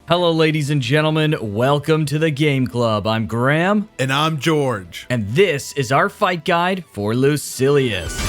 Hello ladies and gentlemen, welcome to the Game Club. I'm Graham. And I'm George. And this is our fight guide for Lucilius.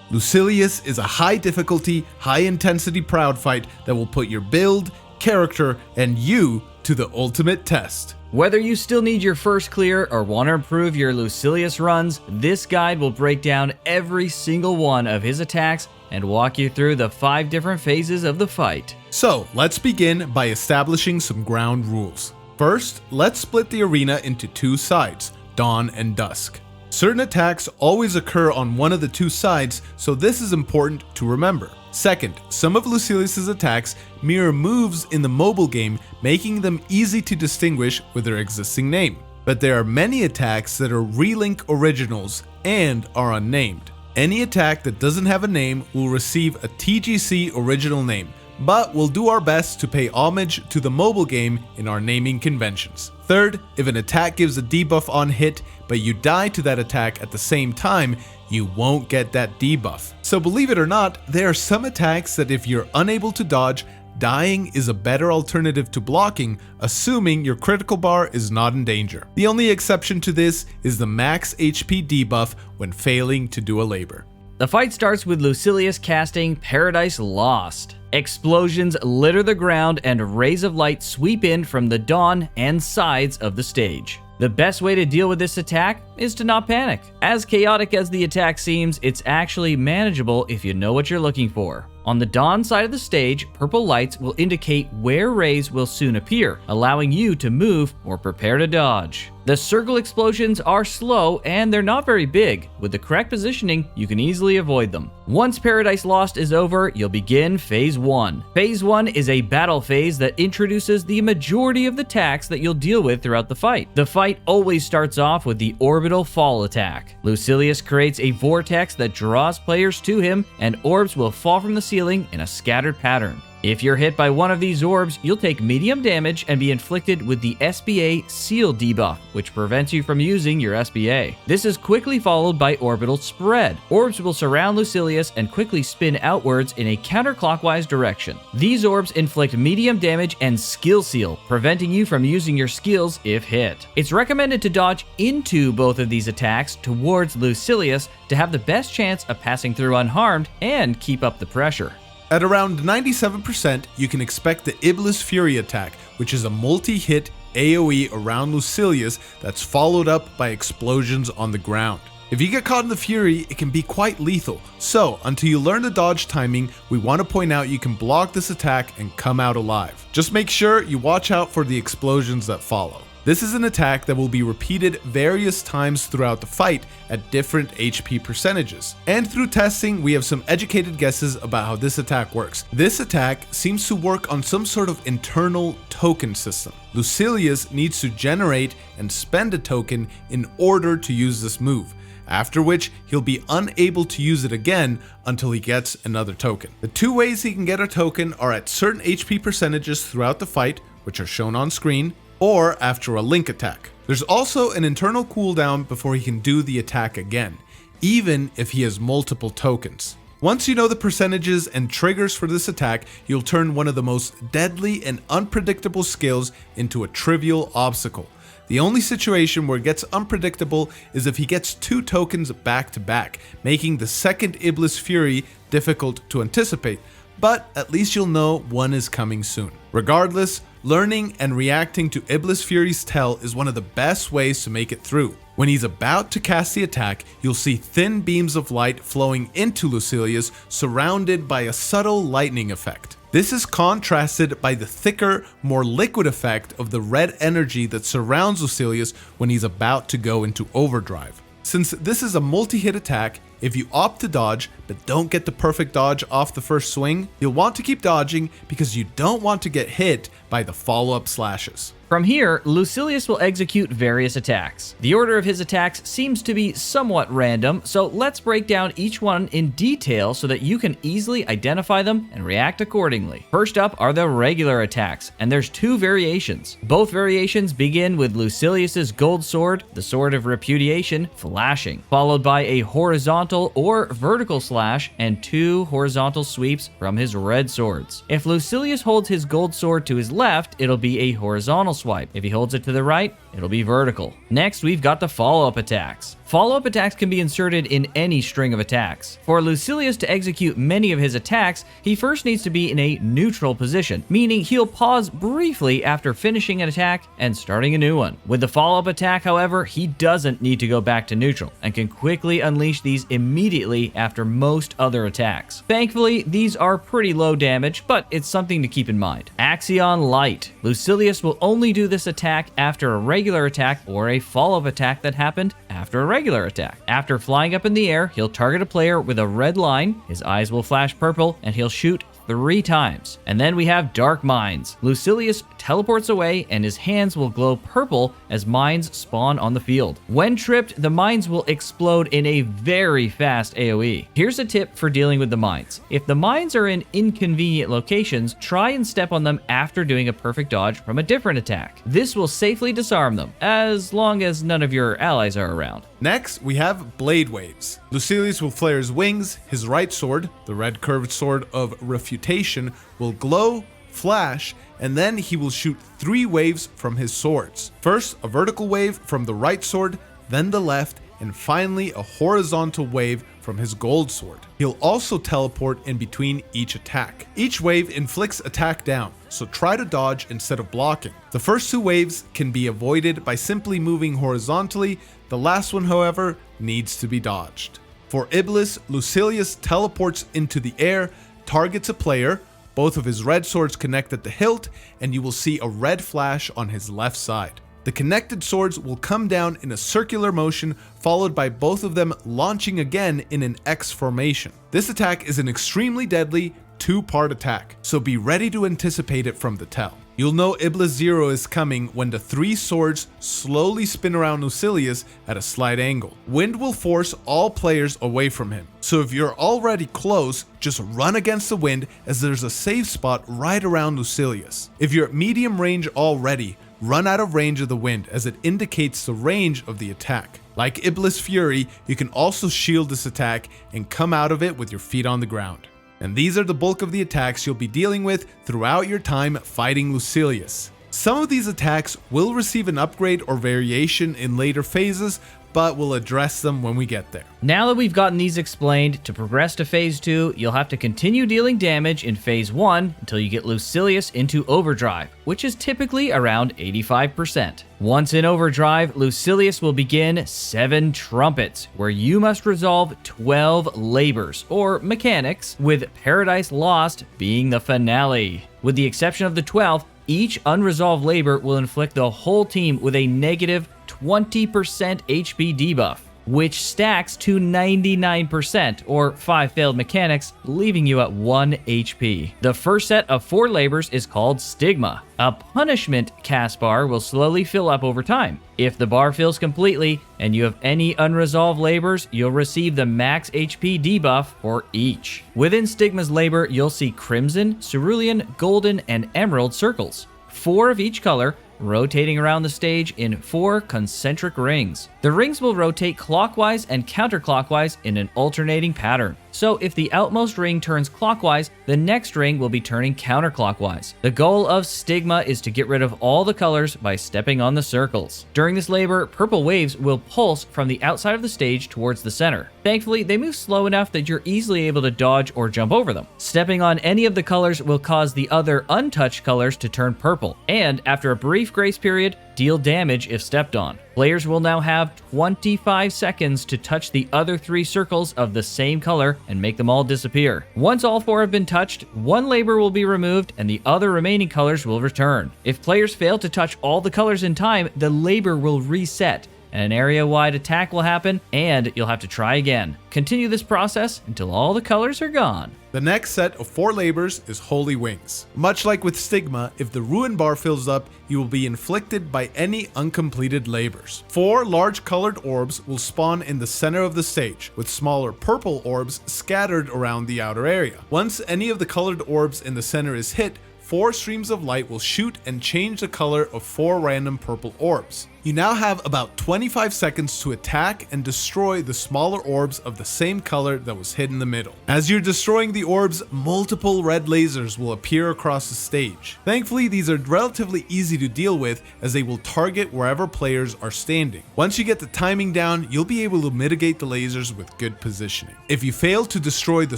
Lucilius is a high difficulty, high intensity proud fight that will put your build, character, and you to the ultimate test. Whether you still need your first clear or want to improve your Lucilius runs, this guide will break down every single one of his attacks and walk you through the 5 different phases of the fight. So let's begin by establishing some ground rules. First, let's split the arena into 2 sides, dawn and dusk. Certain attacks always occur on one of the 2 sides, so this is important to remember. Second, some of Lucilius's attacks mirror moves in the mobile game, making them easy to distinguish with their existing name. But there are many attacks that are Relink originals and are unnamed. Any attack that doesn't have a name will receive a TGC original name, but we'll do our best to pay homage to the mobile game in our naming conventions. Third, if an attack gives a debuff on hit, but you die to that attack at the same time, you won't get that debuff. So believe it or not, there are some attacks that if you're unable to dodge, dying is a better alternative to blocking, assuming your critical bar is not in danger. The only exception to this is the max HP debuff when failing to do a labor. The fight starts with Lucilius casting Paradise Lost. Explosions litter the ground and rays of light sweep in from the dawn and sides of the stage. The best way to deal with this attack is to not panic. As chaotic as the attack seems, it's actually manageable if you know what you're looking for. On the dawn side of the stage, purple lights will indicate where rays will soon appear, allowing you to move or prepare to dodge. The circle explosions are slow and they're not very big. With the correct positioning, you can easily avoid them. Once Paradise Lost is over, you'll begin Phase 1. Phase 1 is a battle phase that introduces the majority of the attacks that you'll deal with throughout the fight. The fight always starts off with the Orbital Fall attack. Lucilius creates a vortex that draws players to him, and orbs will fall from the ceiling in a scattered pattern. If you're hit by one of these orbs, you'll take medium damage and be inflicted with the SBA Seal debuff, which prevents you from using your SBA. This is quickly followed by Orbital Spread. Orbs will surround Lucilius and quickly spin outwards in a counterclockwise direction. These orbs inflict medium damage and Skill Seal, preventing you from using your skills if hit. It's recommended to dodge into both of these attacks towards Lucilius to have the best chance of passing through unharmed and keep up the pressure. At around 97%, you can expect the Iblis Fury attack, which is a multi-hit AoE around Lucilius that's followed up by explosions on the ground. If you get caught in the Fury, it can be quite lethal, so until you learn the dodge timing, we want to point out you can block this attack and come out alive. Just make sure you watch out for the explosions that follow. This is an attack that will be repeated various times throughout the fight at different HP percentages. And through testing, we have some educated guesses about how this attack works. This attack seems to work on some sort of internal token system. Lucilius needs to generate and spend a token in order to use this move, after which he'll be unable to use it again until he gets another token. The 2 ways he can get a token are at certain HP percentages throughout the fight, which are shown on screen, or after a link attack. There's also an internal cooldown before he can do the attack again, even if he has multiple tokens. Once you know the percentages and triggers for this attack, you'll turn one of the most deadly and unpredictable skills into a trivial obstacle. The only situation where it gets unpredictable is if he gets 2 tokens back to back, making the second Iblis Fury difficult to anticipate, but at least you'll know one is coming soon. Regardless, learning and reacting to Iblis Fury's tell is one of the best ways to make it through. When he's about to cast the attack, you'll see thin beams of light flowing into Lucilius, surrounded by a subtle lightning effect. This is contrasted by the thicker, more liquid effect of the red energy that surrounds Lucilius when he's about to go into overdrive. Since this is a multi-hit attack, if you opt to dodge but don't get the perfect dodge off the first swing, you'll want to keep dodging because you don't want to get hit by the follow-up slashes. From here, Lucilius will execute various attacks. The order of his attacks seems to be somewhat random, so let's break down each one in detail so that you can easily identify them and react accordingly. First up are the regular attacks, and there's two variations. Both variations begin with Lucilius's gold sword, the Sword of Repudiation, flashing, followed by a horizontal or vertical slash and two horizontal sweeps from his red swords. If Lucilius holds his gold sword to his left, it'll be a horizontal swipe. If he holds it to the right, it'll be vertical. Next, we've got the follow-up attacks. Follow-up attacks can be inserted in any string of attacks. For Lucilius to execute many of his attacks, he first needs to be in a neutral position, meaning he'll pause briefly after finishing an attack and starting a new one. With the follow-up attack, however, he doesn't need to go back to neutral and can quickly unleash these immediately after most other attacks. Thankfully, these are pretty low damage, but it's something to keep in mind. Axion Light. Lucilius will only do this attack after a regular attack or a follow-up attack that happened after a regular attack. After flying up in the air, he'll target a player with a red line, his eyes will flash purple, and he'll shoot 3 times. And then we have Dark Mines. Lucilius teleports away and his hands will glow purple as mines spawn on the field. When tripped, the mines will explode in a very fast AoE. Here's a tip for dealing with the mines. If the mines are in inconvenient locations, try and step on them after doing a perfect dodge from a different attack. This will safely disarm them, as long as none of your allies are around. Next, we have Blade Waves. Lucilius will flare his wings, his right sword, the red curved sword of Refutation, will glow, flash, and then he will shoot 3 waves from his swords. First, a vertical wave from the right sword, then the left, and finally a horizontal wave from his gold sword. He'll also teleport in between each attack. Each wave inflicts attack down, so try to dodge instead of blocking. The first 2 waves can be avoided by simply moving horizontally. The last one, however, needs to be dodged. For Iblis, Lucilius teleports into the air, targets a player, both of his red swords connect at the hilt, and you will see a red flash on his left side. The connected swords will come down in a circular motion, followed by both of them launching again in an X formation. This attack is an extremely deadly 2-part attack, so be ready to anticipate it from the tell. You'll know Iblis 0 is coming when the 3 swords slowly spin around Lucilius at a slight angle. Wind will force all players away from him, so if you're already close, just run against the wind as there's a safe spot right around Lucilius. If you're at medium range already, run out of range of the wind as it indicates the range of the attack. Like Iblis Fury, you can also shield this attack and come out of it with your feet on the ground. And these are the bulk of the attacks you'll be dealing with throughout your time fighting Lucilius. Some of these attacks will receive an upgrade or variation in later phases, but we'll address them when we get there. Now that we've gotten these explained, to progress to Phase 2, you'll have to continue dealing damage in Phase 1 until you get Lucilius into overdrive, which is typically around 85%. Once in overdrive, Lucilius will begin 7 trumpets, where you must resolve 12 labors, or mechanics, with Paradise Lost being the finale. With the exception of the 12th, each unresolved labor will inflict the whole team with a negative 20% HP debuff, which stacks to 99%, or 5 failed mechanics, leaving you at 1 HP. The first set of 4 labors is called Stigma. A punishment cast bar will slowly fill up over time. If the bar fills completely and you have any unresolved labors, you'll receive the max HP debuff for each. Within Stigma's labor, you'll see Crimson, Cerulean, Golden, and Emerald circles, 4 of each color, rotating around the stage in 4 concentric rings. The rings will rotate clockwise and counterclockwise in an alternating pattern. So if the outmost ring turns clockwise, the next ring will be turning counterclockwise. The goal of Stigma is to get rid of all the colors by stepping on the circles. During this labor, purple waves will pulse from the outside of the stage towards the center. Thankfully, they move slow enough that you're easily able to dodge or jump over them. Stepping on any of the colors will cause the other untouched colors to turn purple, and after a brief brief grace period, deal damage if stepped on. Players will now have 25 seconds to touch the other 3 circles of the same color and make them all disappear. Once all 4 have been touched, 1 labor will be removed and the other remaining colors will return. If players fail to touch all the colors in time, the labor will reset, and an area-wide attack will happen, and you'll have to try again. Continue this process until all the colors are gone. The next set of 4 labors is Holy Wings. Much like with Stigma, if the ruin bar fills up, you will be inflicted by any uncompleted labors. 4 large colored orbs will spawn in the center of the stage, with smaller purple orbs scattered around the outer area. Once any of the colored orbs in the center is hit, 4 streams of light will shoot and change the color of 4 random purple orbs. You now have about 25 seconds to attack and destroy the smaller orbs of the same color that was hit in the middle. As you're destroying the orbs, multiple red lasers will appear across the stage. Thankfully, these are relatively easy to deal with as they will target wherever players are standing. Once you get the timing down, you'll be able to mitigate the lasers with good positioning. If you fail to destroy the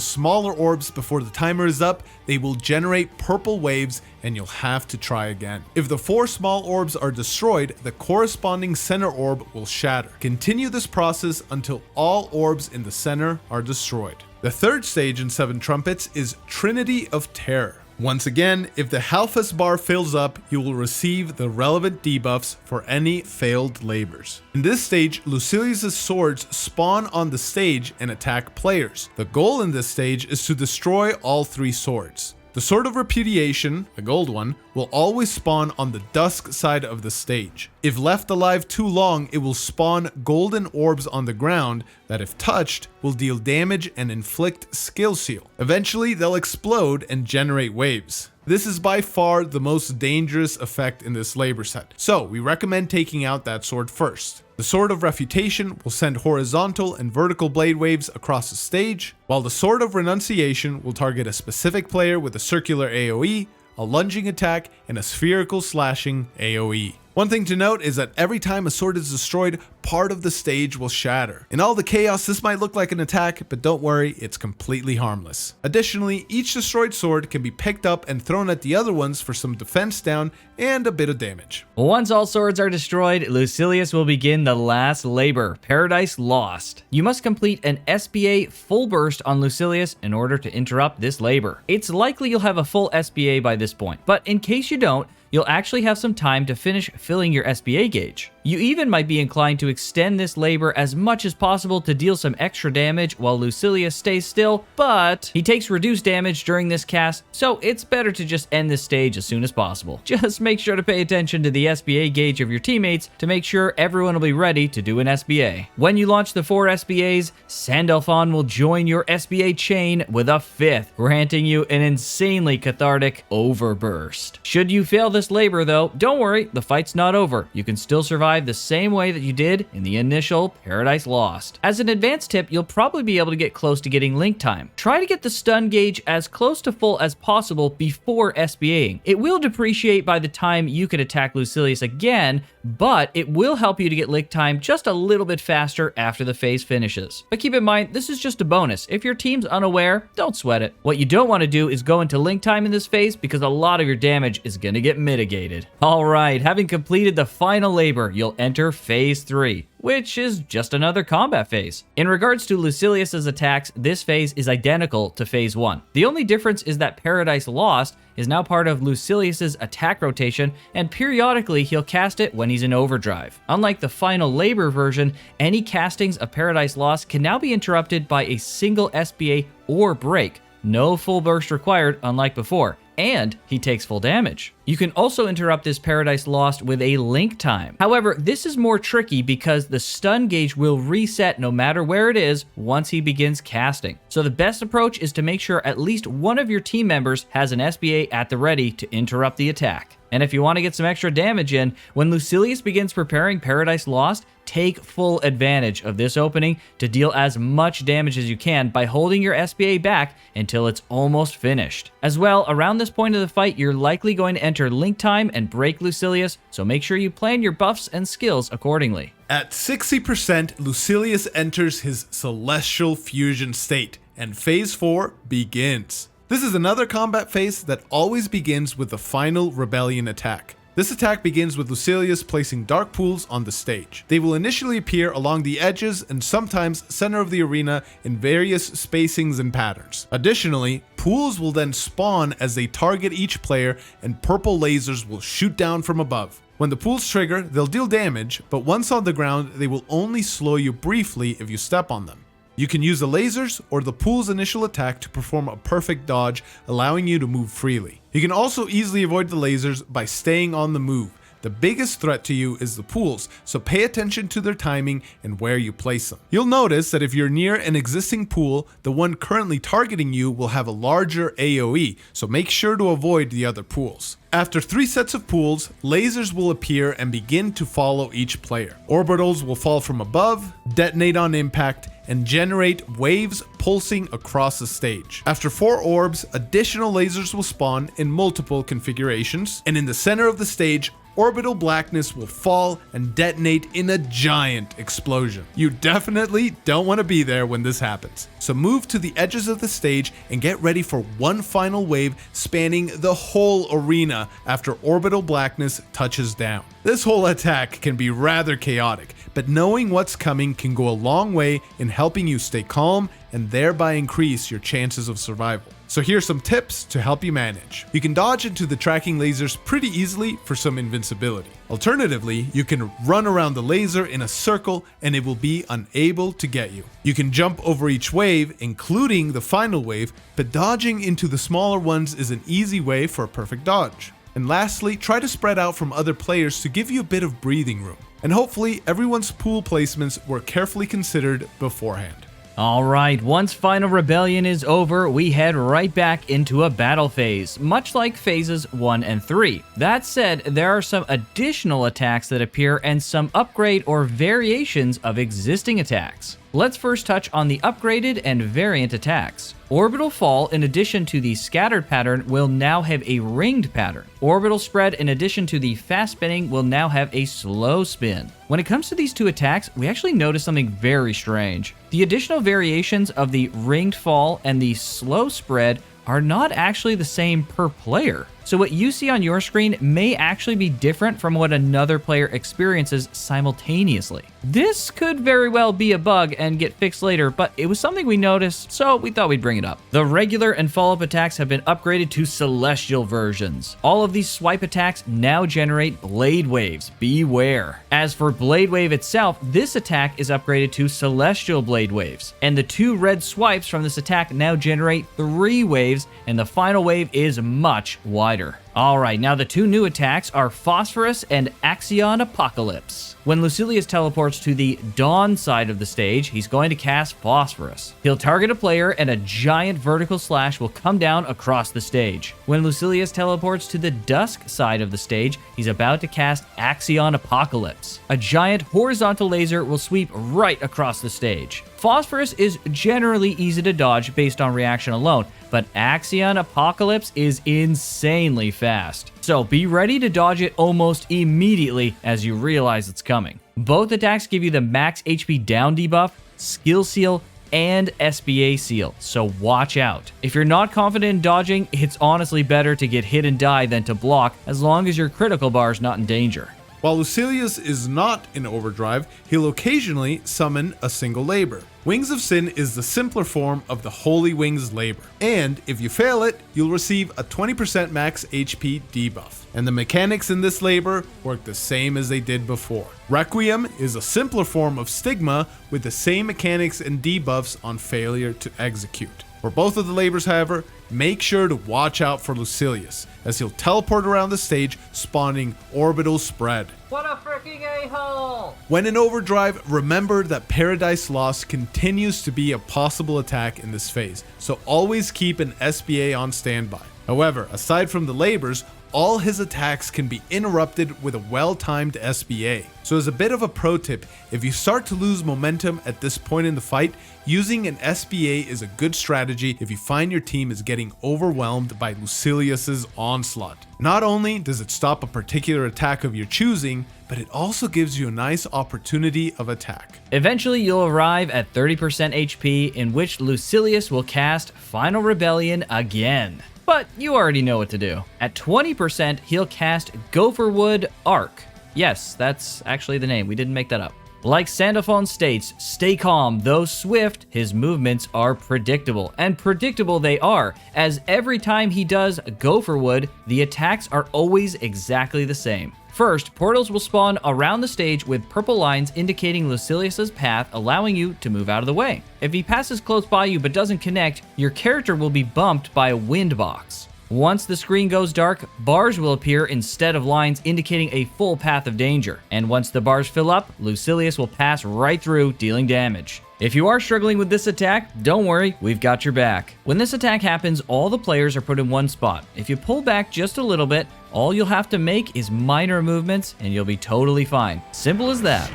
smaller orbs before the timer is up, they will generate purple waves and you'll have to try again. If the 4 small orbs are destroyed, the corresponding center orb will shatter. Continue this process until all orbs in the center are destroyed. The third stage in 7 Trumpets is Trinity of Terror. Once again, if the Halfus bar fills up, you will receive the relevant debuffs for any failed labors. In this stage, Lucilius' swords spawn on the stage and attack players. The goal in this stage is to destroy all 3 swords. The Sword of Repudiation, a gold one, will always spawn on the dusk side of the stage. If left alive too long, it will spawn golden orbs on the ground that, if touched, will deal damage and inflict skill seal. Eventually, they'll explode and generate waves. This is by far the most dangerous effect in this labor set, so we recommend taking out that sword first. The Sword of Refutation will send horizontal and vertical blade waves across the stage, while the Sword of Renunciation will target a specific player with a circular AoE, a lunging attack, and a spherical slashing AoE. One thing to note is that every time a sword is destroyed, part of the stage will shatter. In all the chaos, this might look like an attack, but don't worry, it's completely harmless. Additionally, each destroyed sword can be picked up and thrown at the other ones for some defense down and a bit of damage. Once all swords are destroyed, Lucilius will begin the last labor, Paradise Lost. You must complete an SBA full burst on Lucilius in order to interrupt this labor. It's likely you'll have a full SBA by this point, but in case you don't, you'll actually have some time to finish filling your SBA gauge. You even might be inclined to extend this labor as much as possible to deal some extra damage while Lucilius stays still, but he takes reduced damage during this cast, so it's better to just end this stage as soon as possible. Just make sure to pay attention to the SBA gauge of your teammates to make sure everyone will be ready to do an SBA. When you launch the 4 SBAs, Sandalphon will join your SBA chain with a 5th, granting you an insanely cathartic overburst. Should you fail this labor though, don't worry, the fight's not over. You can still survive the same way that you did in the initial Paradise Lost. As an advanced tip, you'll probably be able to get close to getting link time. Try to get the stun gauge as close to full as possible before SBAing. It will depreciate by the time you can attack Lucilius again, but it will help you to get link time just a little bit faster after the phase finishes. But keep in mind, this is just a bonus. If your team's unaware, don't sweat it. What you don't want to do is go into link time in this phase because a lot of your damage is going to get mitigated. Alright, having completed the final labor, you'll enter phase 3, which is just another combat phase. In regards to Lucilius's attacks, this phase is identical to phase 1. The only difference is that Paradise Lost is now part of Lucilius's attack rotation, and periodically he'll cast it when he's in overdrive. Unlike the final labor version, any castings of Paradise Lost can now be interrupted by a single SBA or break. No full burst required, unlike before. And he takes full damage. You can also interrupt this Paradise Lost with a link time. However, this is more tricky because the stun gauge will reset no matter where it is once he begins casting. So the best approach is to make sure at least one of your team members has an SBA at the ready to interrupt the attack. And if you want to get some extra damage in, when Lucilius begins preparing Paradise Lost, take full advantage of this opening to deal as much damage as you can by holding your SBA back until it's almost finished. As well, around this point of the fight, you're likely going to enter link time and break Lucilius, so make sure you plan your buffs and skills accordingly. At 60%, Lucilius enters his Celestial Fusion state, and Phase 4 begins. This is another combat phase that always begins with the final Rebellion attack. This attack begins with Lucilius placing dark pools on the stage. They will initially appear along the edges and sometimes center of the arena in various spacings and patterns. Additionally, pools will then spawn as they target each player and purple lasers will shoot down from above. When the pools trigger, they'll deal damage, but once on the ground, they will only slow you briefly if you step on them. You can use the lasers or the pool's initial attack to perform a perfect dodge, allowing you to move freely. You can also easily avoid the lasers by staying on the move. The biggest threat to you is the pools, so pay attention to their timing and where you place them. You'll notice that if you're near an existing pool, the one currently targeting you will have a larger AoE, so make sure to avoid the other pools. After 3 sets of pools, lasers will appear and begin to follow each player. Orbitals will fall from above, detonate on impact, and generate waves pulsing across the stage. After 4 orbs, additional lasers will spawn in multiple configurations, and in the center of the stage, orbital blackness will fall and detonate in a giant explosion. You definitely don't want to be there when this happens. So move to the edges of the stage and get ready for one final wave spanning the whole arena after orbital blackness touches down. This whole attack can be rather chaotic, but knowing what's coming can go a long way in helping you stay calm and thereby increase your chances of survival. So here's some tips to help you manage. You can dodge into the tracking lasers pretty easily for some invincibility. Alternatively, you can run around the laser in a circle and it will be unable to get you. You can jump over each wave, including the final wave, but dodging into the smaller ones is an easy way for a perfect dodge. And lastly, try to spread out from other players to give you a bit of breathing room. And hopefully everyone's pool placements were carefully considered beforehand. Alright, once Final Rebellion is over, we head right back into a battle phase, much like phases 1 and 3. That said, there are some additional attacks that appear and some upgrade or variations of existing attacks. Let's first touch on the upgraded and variant attacks. Orbital Fall, in addition to the scattered pattern, will now have a ringed pattern. Orbital Spread, in addition to the fast spinning, will now have a slow spin. When it comes to these two attacks, we actually notice something very strange. The additional variations of the ringed fall and the slow spread are not actually the same per player. So what you see on your screen may actually be different from what another player experiences simultaneously. This could very well be a bug and get fixed later, but it was something we noticed, so we thought we'd bring it up. The regular and follow-up attacks have been upgraded to celestial versions. All of these swipe attacks now generate blade waves. Beware. As for Blade Wave itself, this attack is upgraded to celestial blade waves, and the 2 red swipes from this attack now generate 3 waves, and the final wave is much wider. Alright, now the 2 new attacks are Phosphorus and Axion Apocalypse. When Lucilius teleports to the Dawn side of the stage, he's going to cast Phosphorus. He'll target a player and a giant vertical slash will come down across the stage. When Lucilius teleports to the Dusk side of the stage, he's about to cast Axion Apocalypse. A giant horizontal laser will sweep right across the stage. Phosphorus is generally easy to dodge based on reaction alone, but Axion Apocalypse is insanely fast. So be ready to dodge it almost immediately as you realize it's coming. Both attacks give you the max HP down debuff, skill seal, and SBA seal, so watch out. If you're not confident in dodging, it's honestly better to get hit and die than to block, as long as your critical bar is not in danger. While Lucilius is not in overdrive, he'll occasionally summon a single labor. Wings of Sin is the simpler form of the Holy Wings labor, and if you fail it, you'll receive a 20% max HP debuff. And the mechanics in this labor work the same as they did before. Requiem is a simpler form of Stigma with the same mechanics and debuffs on failure to execute. For both of the labors, however, make sure to watch out for Lucilius, as he'll teleport around the stage, spawning Orbital Spread. What a freaking a-hole! When in overdrive, remember that Paradise Lost continues to be a possible attack in this phase, so always keep an SBA on standby. However, aside from the labors, all his attacks can be interrupted with a well-timed SBA. So as a bit of a pro tip, if you start to lose momentum at this point in the fight, using an SBA is a good strategy if you find your team is getting overwhelmed by Lucilius's onslaught. Not only does it stop a particular attack of your choosing, but it also gives you a nice opportunity of attack. Eventually you'll arrive at 30% HP, in which Lucilius will cast Final Rebellion again. but you already know what to do. At 20%, he'll cast Gopherwood Arc. Yes, that's actually the name. We didn't make that up. Like Sandophone states, stay calm, though swift, his movements are predictable. And predictable they are, as every time he does Gopherwood, the attacks are always exactly the same. First, portals will spawn around the stage with purple lines indicating Lucilius's path, allowing you to move out of the way. If he passes close by you but doesn't connect, your character will be bumped by a wind box. Once the screen goes dark, bars will appear instead of lines indicating a full path of danger. And once the bars fill up, Lucilius will pass right through, dealing damage. If you are struggling with this attack, don't worry, we've got your back. When this attack happens, all the players are put in one spot. If you pull back just a little bit, all you'll have to make is minor movements and you'll be totally fine. Simple as that.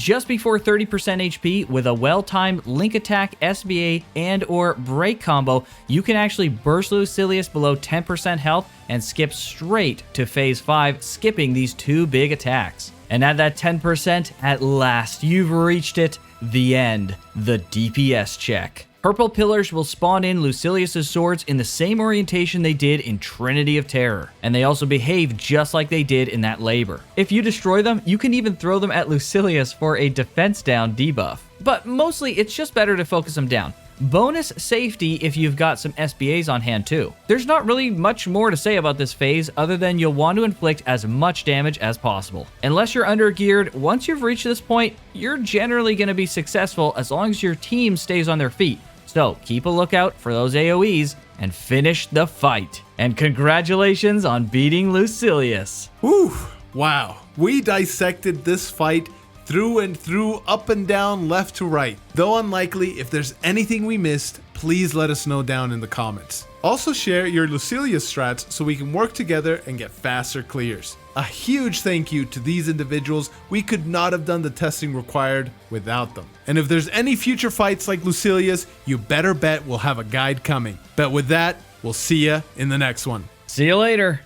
Just before 30% HP, with a well-timed Link Attack, SBA, and or Break combo, you can actually burst Lucilius below 10% health and skip straight to Phase 5, skipping these two big attacks. And at that 10%, at last, you've reached it, the end, the DPS check. Purple pillars will spawn in Lucilius's swords in the same orientation they did in Trinity of Terror, and they also behave just like they did in that labor. If you destroy them, you can even throw them at Lucilius for a defense down debuff. But mostly, it's just better to focus them down. Bonus safety if you've got some SBAs on hand too. There's not really much more to say about this phase other than you'll want to inflict as much damage as possible. Unless you're under-geared, once you've reached this point, you're generally going to be successful as long as your team stays on their feet. So keep a lookout for those AoEs and finish the fight. And congratulations on beating Lucilius. Whew, wow. We dissected this fight through and through, up and down, left to right. Though unlikely, if there's anything we missed, please let us know down in the comments. Also share your Lucilius strats so we can work together and get faster clears. A huge thank you to these individuals. We could not have done the testing required without them. And if there's any future fights like Lucilius, you better bet we'll have a guide coming. But with that, we'll see ya in the next one. See you later.